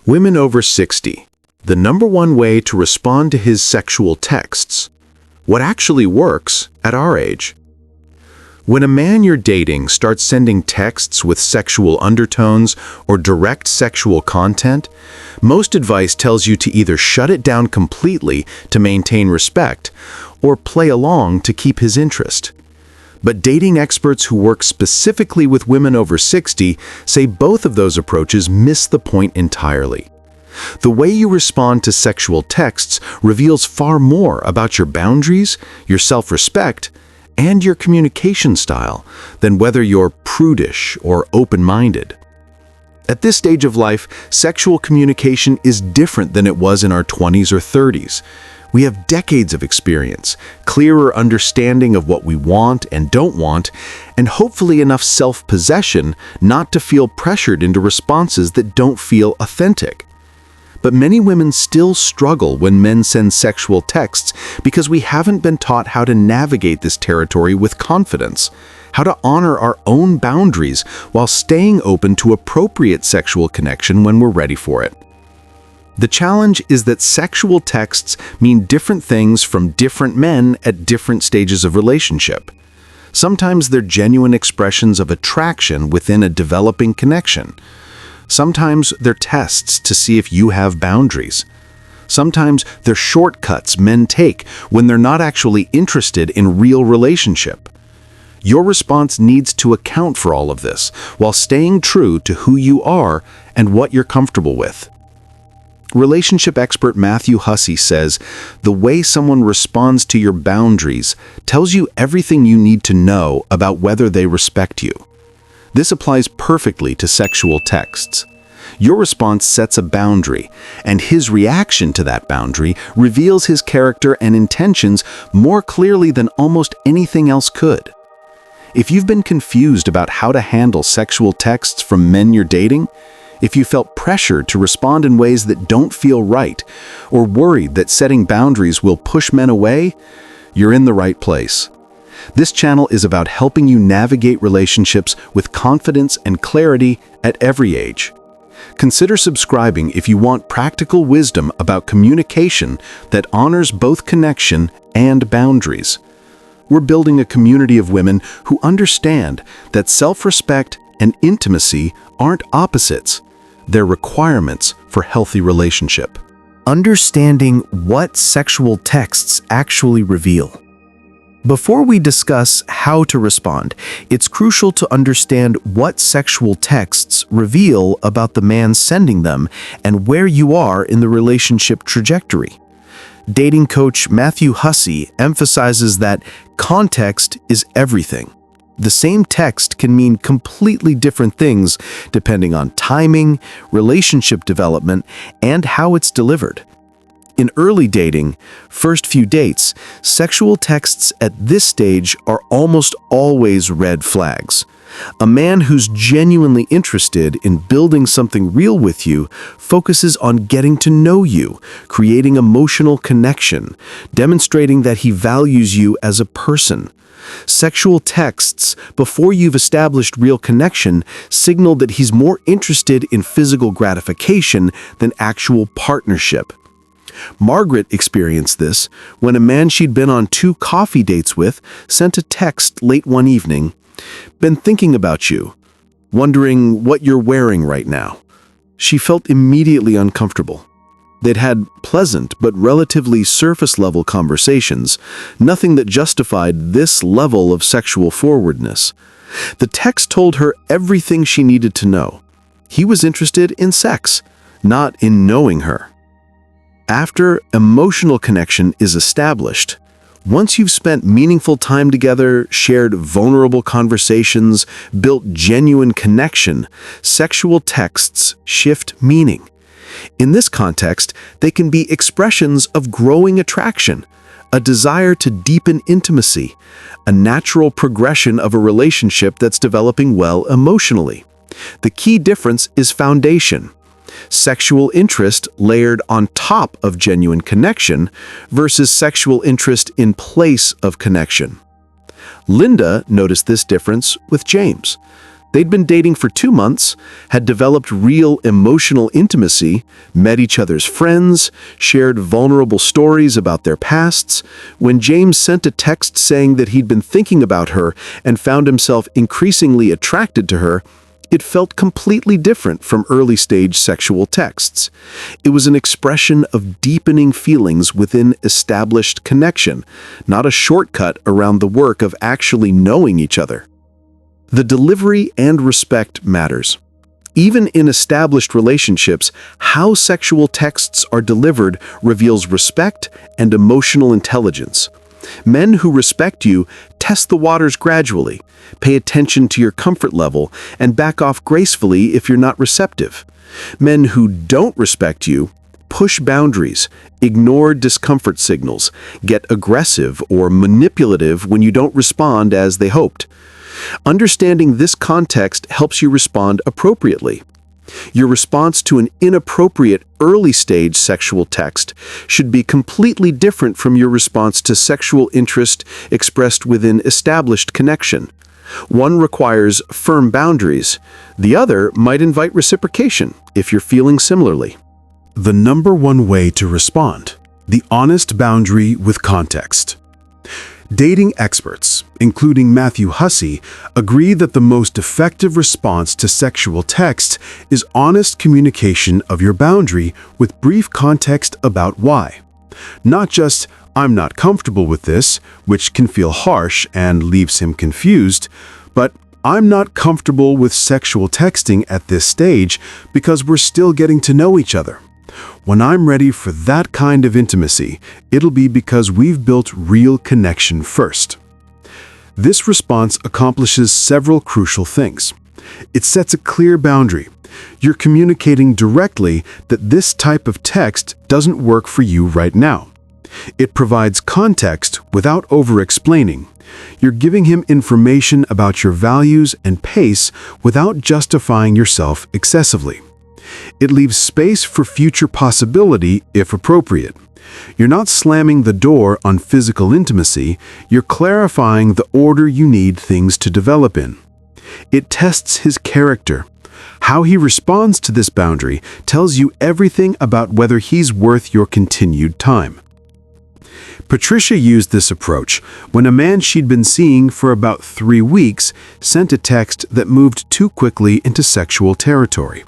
Women over 60. The number one way to respond to his sexual texts. What actually works at our age. When a man you're dating starts sending texts with sexual undertones or direct sexual content, most advice tells you to either shut it down completely to maintain respect or play along to keep his interest. But dating experts who work specifically with women over 60 say both of those approaches miss the point entirely. The way you respond to sexual texts reveals far more about your boundaries, your self-respect, and your communication style than whether you're prudish or open-minded. At this stage of life, sexual communication is different than it was in our 20s or 30s. We have decades of experience, clearer understanding of what we want and don't want, and hopefully enough self-possession not to feel pressured into responses that don't feel authentic. But many women still struggle when men send sexual texts because we haven't been taught how to navigate this territory with confidence, how to honor our own boundaries while staying open to appropriate sexual connection when we're ready for it. The challenge is that sexual texts mean different things from different men at different stages of relationship. Sometimes they're genuine expressions of attraction within a developing connection. Sometimes they're tests to see if you have boundaries. Sometimes they're shortcuts men take when they're not actually interested in real relationship. Your response needs to account for all of this while staying true to who you are and what you're comfortable with. Relationship expert Matthew Hussey says, the way someone responds to your boundaries tells you everything you need to know about whether they respect you. This applies perfectly to sexual texts. Your response sets a boundary, and his reaction to that boundary reveals his character and intentions more clearly than almost anything else could. If you've been confused about how to handle sexual texts from men you're dating, if you felt pressured to respond in ways that don't feel right, or worried that setting boundaries will push men away, you're in the right place. This channel is about helping you navigate relationships with confidence and clarity at every age. Consider subscribing if you want practical wisdom about communication that honors both connection and boundaries. We're building a community of women who understand that self-respect and intimacy aren't opposites. They're requirements for healthy relationship. Understanding what sexual texts actually reveal. Before we discuss how to respond, it's crucial to understand what sexual texts reveal about the man sending them and where you are in the relationship trajectory. Dating coach Matthew Hussey emphasizes that context is everything. The same text can mean completely different things depending on timing, relationship development, and how it's delivered. In early dating, first few dates, sexual texts at this stage are almost always red flags. A man who's genuinely interested in building something real with you focuses on getting to know you, creating emotional connection, demonstrating that he values you as a person. Sexual texts, before you've established real connection, signal that he's more interested in physical gratification than actual partnership. Margaret experienced this when a man she'd been on 2 coffee dates with sent a text late one evening, "Been thinking about you, wondering what you're wearing right now." She felt immediately uncomfortable. They'd had pleasant but relatively surface-level conversations, nothing that justified this level of sexual forwardness. The text told her everything she needed to know. He was interested in sex, not in knowing her. After emotional connection is established, once you've spent meaningful time together, shared vulnerable conversations, built genuine connection, sexual texts shift meaning. In this context, they can be expressions of growing attraction, a desire to deepen intimacy, a natural progression of a relationship that's developing well emotionally. The key difference is foundation. Sexual interest layered on top of genuine connection versus sexual interest in place of connection. Linda noticed this difference with James. They'd been dating for 2 months, had developed real emotional intimacy, met each other's friends, shared vulnerable stories about their pasts, when James sent a text saying that he'd been thinking about her and found himself increasingly attracted to her. It felt completely different from early-stage sexual texts. It was an expression of deepening feelings within established connection, not a shortcut around the work of actually knowing each other. The delivery and respect matters. Even in established relationships, how sexual texts are delivered reveals respect and emotional intelligence. Men who respect you test the waters gradually, pay attention to your comfort level, and back off gracefully if you're not receptive. Men who don't respect you push boundaries, ignore discomfort signals, get aggressive or manipulative when you don't respond as they hoped. Understanding this context helps you respond appropriately. Your response to an inappropriate early-stage sexual text should be completely different from your response to sexual interest expressed within established connection. One requires firm boundaries. The other might invite reciprocation if you're feeling similarly. The number one way to respond: the honest boundary with context. Dating experts, including Matthew Hussey, agree that the most effective response to sexual text is honest communication of your boundary with brief context about why. Not just, "I'm not comfortable with this," which can feel harsh and leaves him confused, but "I'm not comfortable with sexual texting at this stage because we're still getting to know each other. When I'm ready for that kind of intimacy, it'll be because we've built real connection first." This response accomplishes several crucial things. It sets a clear boundary. You're communicating directly that this type of text doesn't work for you right now. It provides context without over-explaining. You're giving him information about your values and pace without justifying yourself excessively. It leaves space for future possibility if appropriate. You're not slamming the door on physical intimacy, you're clarifying the order you need things to develop in. It tests his character. How he responds to this boundary tells you everything about whether he's worth your continued time. Patricia used this approach when a man she'd been seeing for about 3 weeks sent a text that moved too quickly into sexual territory.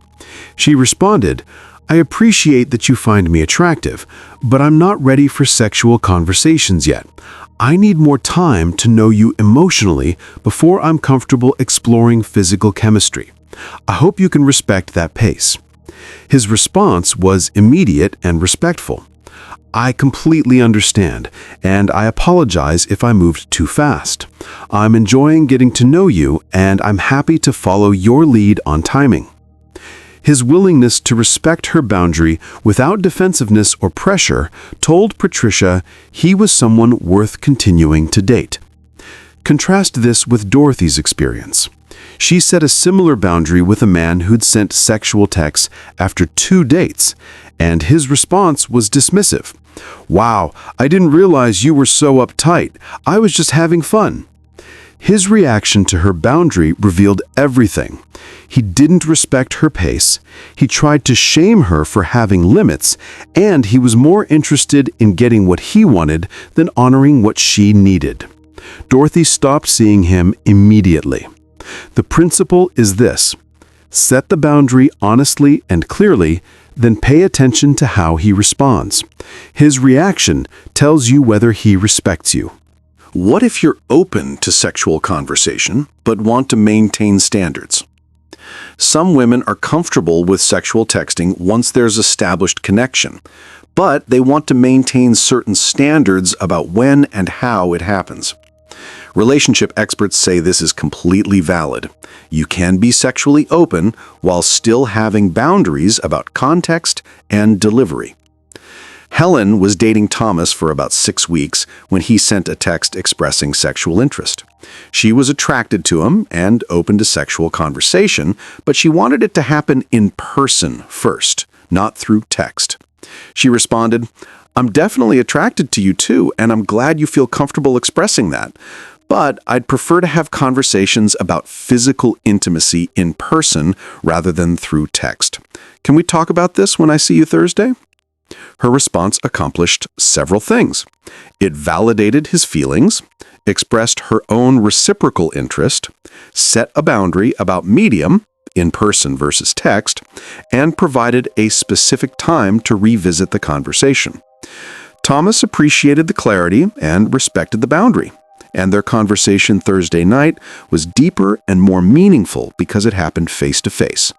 She responded, "I appreciate that you find me attractive, but I'm not ready for sexual conversations yet. I need more time to know you emotionally before I'm comfortable exploring physical chemistry. I hope you can respect that pace." His response was immediate and respectful. "I completely understand, and I apologize if I moved too fast. I'm enjoying getting to know you, and I'm happy to follow your lead on timing." His willingness to respect her boundary without defensiveness or pressure told Patricia he was someone worth continuing to date. Contrast this with Dorothy's experience. She set a similar boundary with a man who'd sent sexual texts after 2 dates, and his response was dismissive. "Wow, I didn't realize you were so uptight. I was just having fun." His reaction to her boundary revealed everything. He didn't respect her pace, he tried to shame her for having limits, and he was more interested in getting what he wanted than honoring what she needed. Dorothy stopped seeing him immediately. The principle is this: set the boundary honestly and clearly, then pay attention to how he responds. His reaction tells you whether he respects you. What if you're open to sexual conversation, but want to maintain standards? Some women are comfortable with sexual texting once there's established connection, but they want to maintain certain standards about when and how it happens. Relationship experts say this is completely valid. You can be sexually open while still having boundaries about context and delivery. Helen was dating Thomas for about 6 weeks when he sent a text expressing sexual interest. She was attracted to him and open to sexual conversation, but she wanted it to happen in person first, not through text. She responded, "I'm definitely attracted to you too, and I'm glad you feel comfortable expressing that. but I'd prefer to have conversations about physical intimacy in person rather than through text. Can we talk about this when I see you Thursday?" Her response accomplished several things. It validated his feelings, expressed her own reciprocal interest, set a boundary about medium, in person versus text, and provided a specific time to revisit the conversation. Thomas appreciated the clarity and respected the boundary, and their conversation Thursday night was deeper and more meaningful because it happened face to face.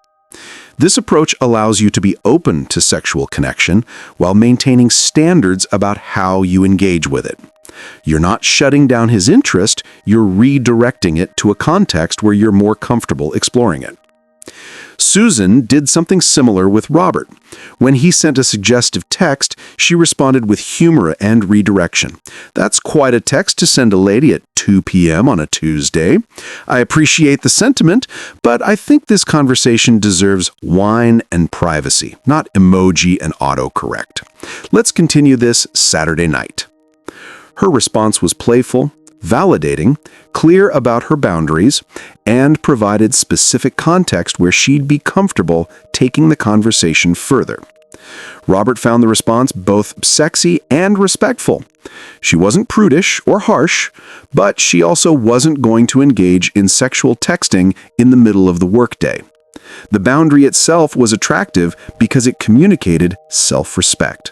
This approach allows you to be open to sexual connection while maintaining standards about how you engage with it. You're not shutting down his interest, you're redirecting it to a context where you're more comfortable exploring it. Susan did something similar with Robert. When he sent a suggestive text, she responded with humor and redirection. "That's quite a text to send a lady at 2 p.m. on a Tuesday. I appreciate the sentiment, but I think this conversation deserves wine and privacy, not emoji and autocorrect. Let's continue this Saturday night." Her response was playful, validating, clear about her boundaries, and provided specific context where she'd be comfortable taking the conversation further. Robert found the response both sexy and respectful. She wasn't prudish or harsh, but she also wasn't going to engage in sexual texting in the middle of the workday. The boundary itself was attractive because it communicated self-respect.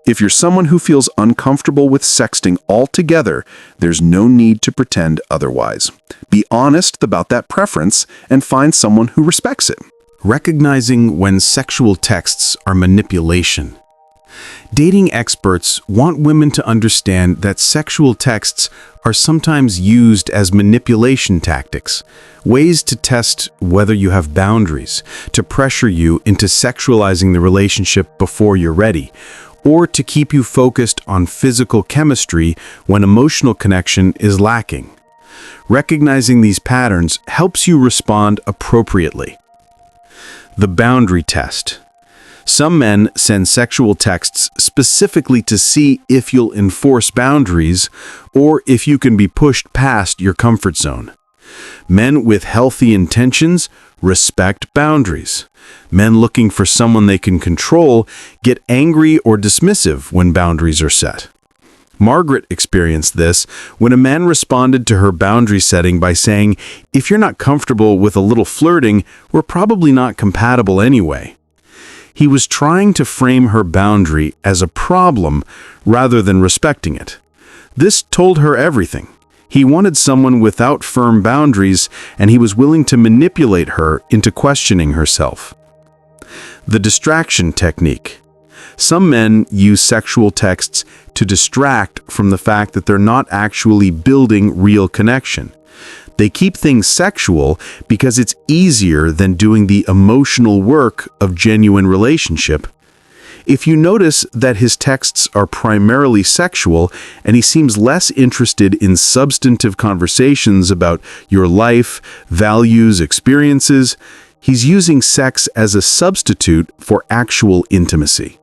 If you're someone who feels uncomfortable with sexting altogether, there's no need to pretend otherwise. Be honest about that preference and find someone who respects it. Recognizing when sexual texts are manipulation. Dating experts want women to understand that sexual texts are sometimes used as manipulation tactics, ways to test whether you have boundaries, to pressure you into sexualizing the relationship before you're ready, or to keep you focused on physical chemistry when emotional connection is lacking. Recognizing these patterns helps you respond appropriately. The boundary test. Some men send sexual texts specifically to see if you'll enforce boundaries or if you can be pushed past your comfort zone. Men with healthy intentions respect boundaries. Men looking for someone they can control get angry or dismissive when boundaries are set. Margaret experienced this when a man responded to her boundary setting by saying, "If you're not comfortable with a little flirting, we're probably not compatible anyway." He was trying to frame her boundary as a problem rather than respecting it. This told her everything. He wanted someone without firm boundaries, and he was willing to manipulate her into questioning herself. The distraction technique. Some men use sexual texts to distract from the fact that they're not actually building real connection. They keep things sexual because it's easier than doing the emotional work of genuine relationship. If you notice that his texts are primarily sexual and he seems less interested in substantive conversations about your life, values, experiences, he's using sex as a substitute for actual intimacy.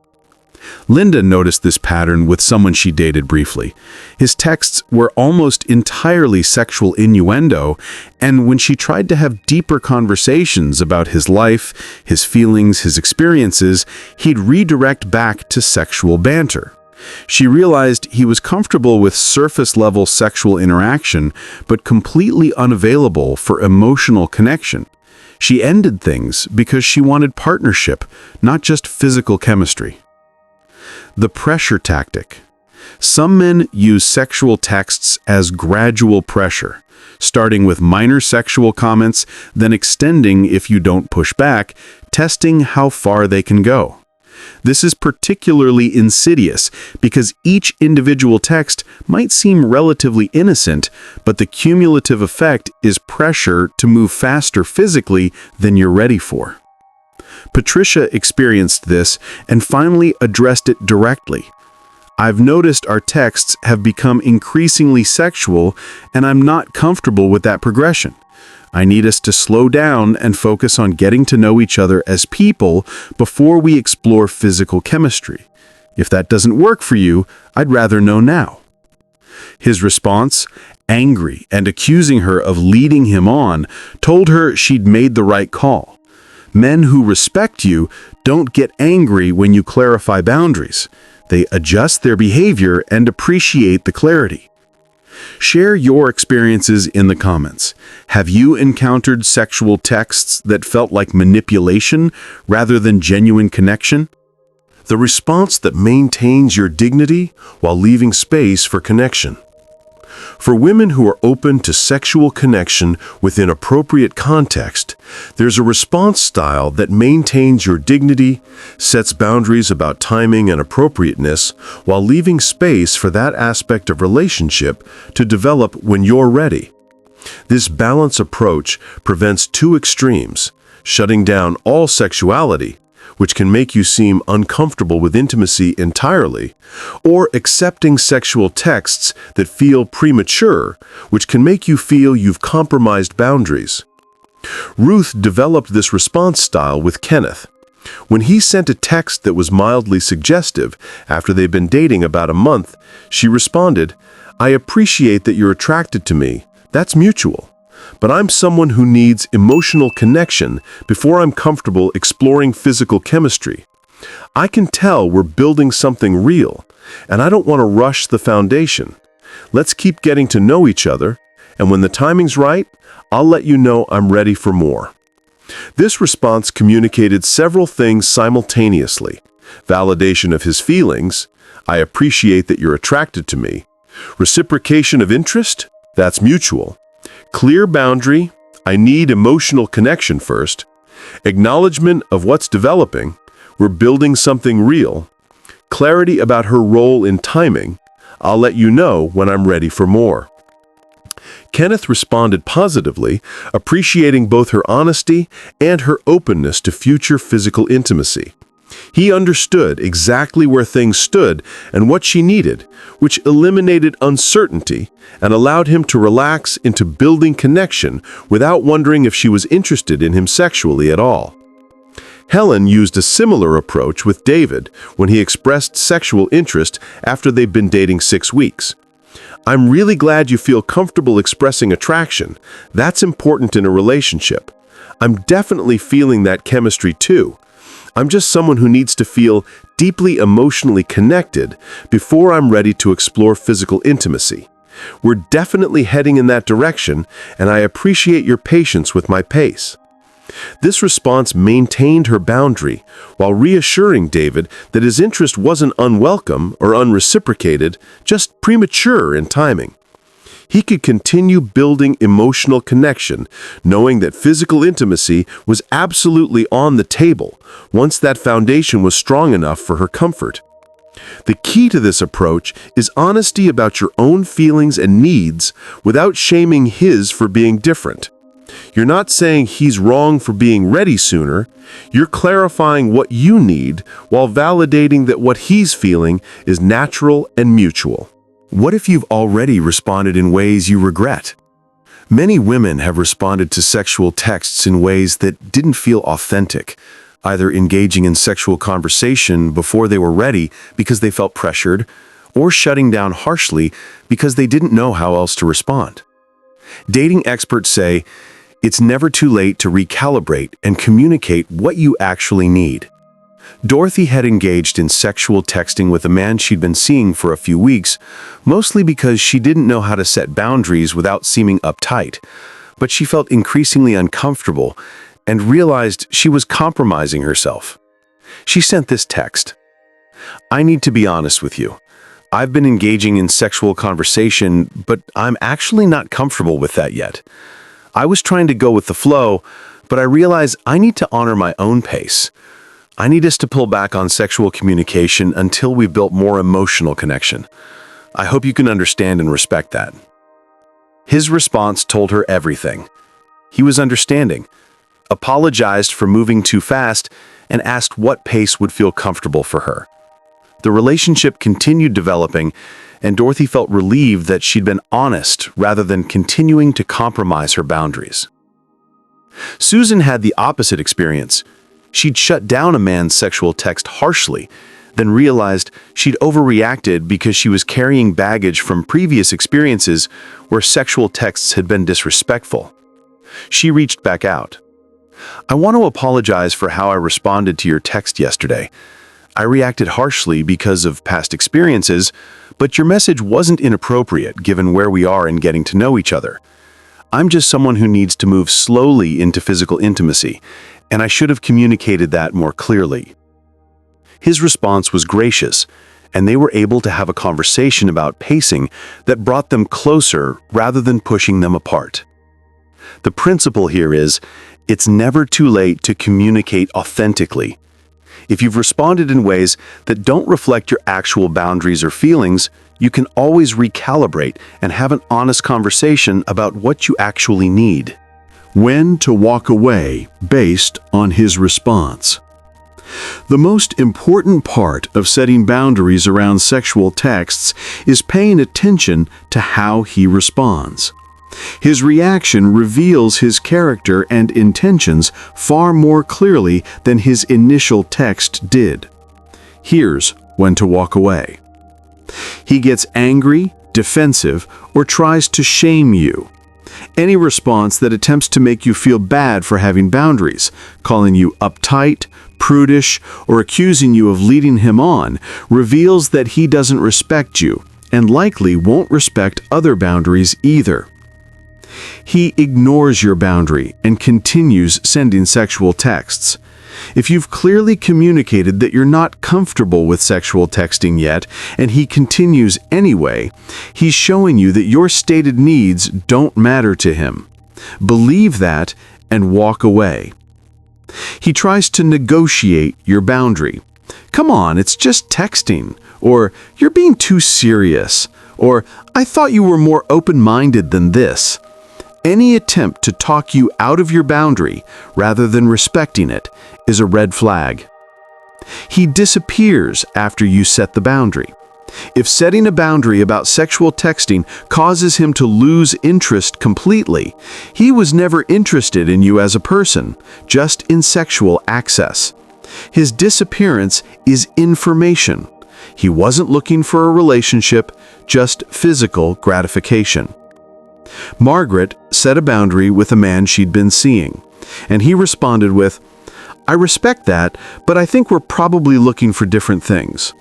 Linda noticed this pattern with someone she dated briefly. His texts were almost entirely sexual innuendo, and when she tried to have deeper conversations about his life, his feelings, his experiences, he'd redirect back to sexual banter. She realized he was comfortable with surface-level sexual interaction, but completely unavailable for emotional connection. She ended things because she wanted partnership, not just physical chemistry. The pressure tactic. Some men use sexual texts as gradual pressure, starting with minor sexual comments, then extending if you don't push back, testing how far they can go. This is particularly insidious because each individual text might seem relatively innocent, but the cumulative effect is pressure to move faster physically than you're ready for. Patricia experienced this and finally addressed it directly. "I've noticed our texts have become increasingly sexual, and I'm not comfortable with that progression. I need us to slow down and focus on getting to know each other as people before we explore physical chemistry. If that doesn't work for you, I'd rather know now." His response: angry and accusing her of leading him on, told her she'd made the right call. Men who respect you don't get angry when you clarify boundaries. They adjust their behavior and appreciate the clarity. Share your experiences in the comments. Have you encountered sexual texts that felt like manipulation rather than genuine connection? The response that maintains your dignity while leaving space for connection. For women who are open to sexual connection within appropriate context, there's a response style that maintains your dignity, sets boundaries about timing and appropriateness, while leaving space for that aspect of relationship to develop when you're ready. This balanced approach prevents two extremes, shutting down all sexuality, which can make you seem uncomfortable with intimacy entirely, or accepting sexual texts that feel premature, which can make you feel you've compromised boundaries. Ruth developed this response style with Kenneth. When he sent a text that was mildly suggestive after they'd been dating about a month, she responded, "I appreciate that you're attracted to me. That's mutual. But I'm someone who needs emotional connection before I'm comfortable exploring physical chemistry. I can tell we're building something real, and I don't want to rush the foundation. Let's keep getting to know each other, and when the timing's right, I'll let you know I'm ready for more." This response communicated several things simultaneously. Validation of his feelings, "I appreciate that you're attracted to me." Reciprocation of interest, "That's mutual." Clear boundary, "I need emotional connection first." Acknowledgement of what's developing, "We're building something real." Clarity about her role in timing, "I'll let you know when I'm ready for more." Kenneth responded positively, appreciating both her honesty and her openness to future physical intimacy. He understood exactly where things stood and what she needed, which eliminated uncertainty and allowed him to relax into building connection without wondering if she was interested in him sexually at all. Helen used a similar approach with David when he expressed sexual interest after they'd been dating 6 weeks. "I'm really glad you feel comfortable expressing attraction. That's important in a relationship. I'm definitely feeling that chemistry too. I'm just someone who needs to feel deeply emotionally connected before I'm ready to explore physical intimacy. We're definitely heading in that direction, and I appreciate your patience with my pace." This response maintained her boundary while reassuring David that his interest wasn't unwelcome or unreciprocated, just premature in timing. He could continue building emotional connection, knowing that physical intimacy was absolutely on the table once that foundation was strong enough for her comfort. The key to this approach is honesty about your own feelings and needs without shaming his for being different. You're not saying he's wrong for being ready sooner. You're clarifying what you need while validating that what he's feeling is natural and mutual. What if you've already responded in ways you regret? Many women have responded to sexual texts in ways that didn't feel authentic, either engaging in sexual conversation before they were ready because they felt pressured, or shutting down harshly because they didn't know how else to respond. Dating experts say, it's never too late to recalibrate and communicate what you actually need. Dorothy had engaged in sexual texting with a man she'd been seeing for a few weeks, mostly because she didn't know how to set boundaries without seeming uptight, but she felt increasingly uncomfortable and realized she was compromising herself. She sent this text: "I need to be honest with you. I've been engaging in sexual conversation, but I'm actually not comfortable with that yet. I was trying to go with the flow, but I realize I need to honor my own pace. I need us to pull back on sexual communication until we've built more emotional connection. I hope you can understand and respect that." His response told her everything. He was understanding, apologized for moving too fast, and asked what pace would feel comfortable for her. The relationship continued developing, and Dorothy felt relieved that she'd been honest rather than continuing to compromise her boundaries. Susan had the opposite experience. She'd shut down a man's sexual text harshly, then realized she'd overreacted because she was carrying baggage from previous experiences where sexual texts had been disrespectful. She reached back out. "I want to apologize for how I responded to your text yesterday. I reacted harshly because of past experiences, but your message wasn't inappropriate given where we are in getting to know each other. I'm just someone who needs to move slowly into physical intimacy, and I should have communicated that more clearly." His response was gracious, and they were able to have a conversation about pacing that brought them closer rather than pushing them apart. The principle here is, it's never too late to communicate authentically. If you've responded in ways that don't reflect your actual boundaries or feelings, you can always recalibrate and have an honest conversation about what you actually need. When to walk away based on his response. The most important part of setting boundaries around sexual texts is paying attention to how he responds. His reaction reveals his character and intentions far more clearly than his initial text did. Here's when to walk away. He gets angry, defensive, or tries to shame you. Any response that attempts to make you feel bad for having boundaries, calling you uptight, prudish, or accusing you of leading him on, reveals that he doesn't respect you and likely won't respect other boundaries either. He ignores your boundary and continues sending sexual texts. If you've clearly communicated that you're not comfortable with sexual texting yet, and he continues anyway, he's showing you that your stated needs don't matter to him. Believe that and walk away. He tries to negotiate your boundary. "Come on, it's just texting," or "You're being too serious," or "I thought you were more open-minded than this." Any attempt to talk you out of your boundary, rather than respecting it, is a red flag. He disappears after you set the boundary. If setting a boundary about sexual texting causes him to lose interest completely, he was never interested in you as a person, just in sexual access. His disappearance is information. He wasn't looking for a relationship, just physical gratification. Margaret set a boundary with a man she'd been seeing, and he responded with, "I respect that, but I think we're probably looking for different things."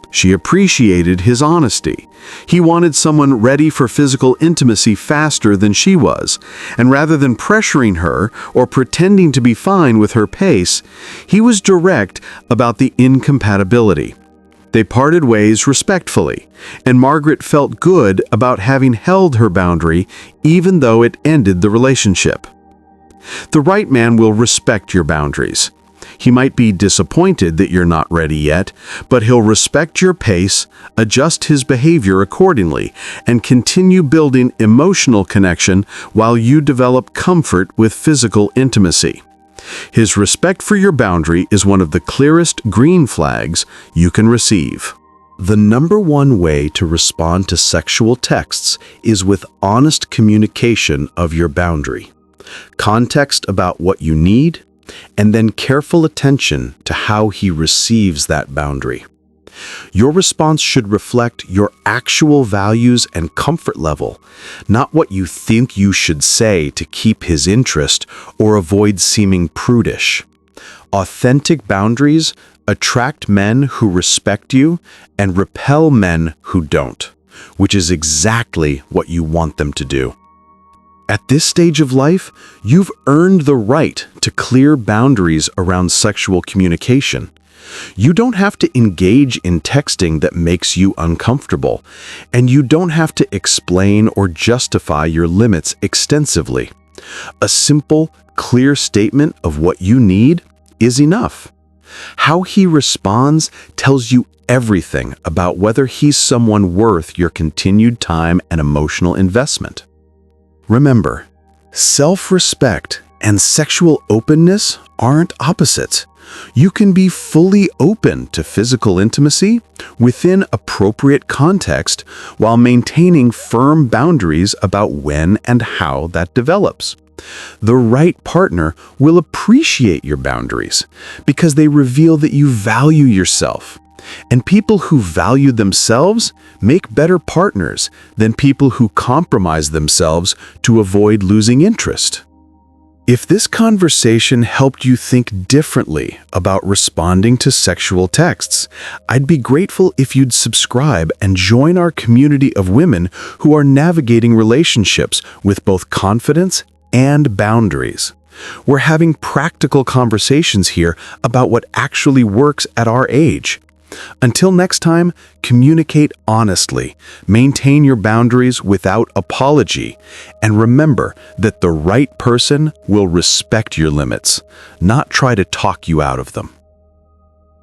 She appreciated his honesty. He wanted someone ready for physical intimacy faster than she was, and rather than pressuring her or pretending to be fine with her pace, he was direct about the incompatibility. They parted ways respectfully, and Margaret felt good about having held her boundary even though it ended the relationship. The right man will respect your boundaries. He might be disappointed that you're not ready yet, but he'll respect your pace, adjust his behavior accordingly, and continue building emotional connection while you develop comfort with physical intimacy. His respect for your boundary is one of the clearest green flags you can receive. The number one way to respond to sexual texts is with honest communication of your boundary, context about what you need, and then careful attention to how he receives that boundary. Your response should reflect your actual values and comfort level, not what you think you should say to keep his interest or avoid seeming prudish. Authentic boundaries attract men who respect you and repel men who don't, which is exactly what you want them to do. At this stage of life, you've earned the right to clear boundaries around sexual communication. You don't have to engage in texting that makes you uncomfortable, and you don't have to explain or justify your limits extensively. A simple, clear statement of what you need is enough. How he responds tells you everything about whether he's someone worth your continued time and emotional investment. Remember, self-respect and sexual openness aren't opposites. You can be fully open to physical intimacy within appropriate context while maintaining firm boundaries about when and how that develops. The right partner will appreciate your boundaries because they reveal that you value yourself. And people who value themselves make better partners than people who compromise themselves to avoid losing interest. If this conversation helped you think differently about responding to sexual texts, I'd be grateful if you'd subscribe and join our community of women who are navigating relationships with both confidence and boundaries. We're having practical conversations here about what actually works at our age. Until next time, communicate honestly, maintain your boundaries without apology, and remember that the right person will respect your limits, not try to talk you out of them.